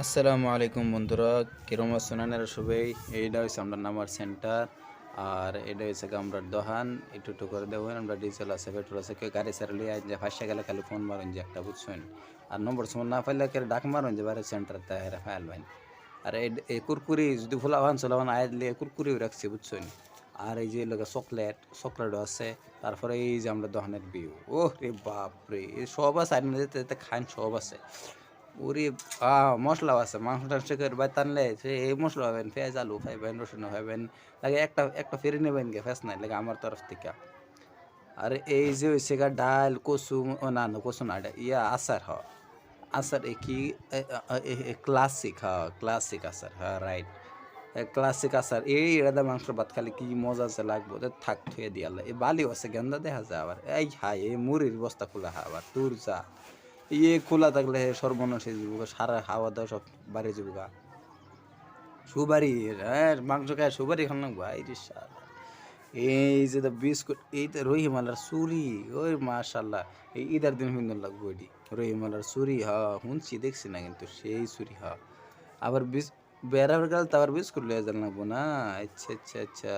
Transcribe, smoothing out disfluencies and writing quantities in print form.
আসসালামু আলাইকুম বন্ধুরা, কিরম আছেন আপনারা সবাই? এইটা হচ্ছে আমরা নামার সেন্টার। আর এটা হচ্ছে আমরা দোকান একটু একটু করে দেবেন। আমরা ডিজেল আছে, পেট্রোল আছে, কেউ গাড়ি ছাড়লে যে ফাঁসে গেলে খালি ফোন মারুন যে একটা, বুঝছেন? আর নম্বর সময় না পাইলে কেউ ডাক মারুন যে বাইরে সেন্টার তাহেরা ফাইলবেন। আর এই কুরকুরি যদি ফুলাবান চলাবান আয়াতলে কুরকুরিও রাখছি, বুঝছেন? আর এই যে লোকে চকলেটও আছে। তারপরে এই যে আমরা দোকানের বিউ, ও রে বাপ রে, সব আছে। আপনি যেতে যেতে খান, সব আছে। ওরে মসলাও আছে। মাংস-টাংস করে বাইর টানলে সে এই মসলা পাবেন, পেঁয়াজ, আলু পাইবেন, রসুনও পাইবেন। লাগে একটা একটা ফিরি নেবেন গে, ফেস নাই লাগে আমার তরফ থেকে। আর এই যে হইছে গা ডাল, কচু, ও না, না কচু না, এটা আচার আচার কি এ আ এ এ ক্লাসিক, ক্লাসিক আচার, রাইট। ক্লাসিক আচার। এটা মাংসের ভাত খালি কি মজা যে লাগবো! তে থাক থুয়ে দিয়ে আল্লাহ। বালিও আছে, গেন্দা দেখা যায় আবার। এই হায়! এই মুড়ির বস্তা খোলা আবার, দূর যা। খোলা থাকলে সর্বনাশ হয়ে যাবো, সারা হাওয়া-দাওয়া সব বাইরে যাবো গা। সুবারি, হ্যাঁ, মাংস খায় সুবারি খান লাগবো, আইরে শালা! এই যে বিস্কুট, এই তো রহিমালার চুরি, ওই মাশাআল্লাহ! এই ঈদের দিন সুন্দর লাগবো এডি। রহিমালার চুরি, শুনছি, দেখছি না কিন্তু সেই চুরি, আবার বেড়াবার গেলে তো আবার বিস্কুট লইয়া যান লাগবো না? আচ্ছা, আচ্ছা, আচ্ছা।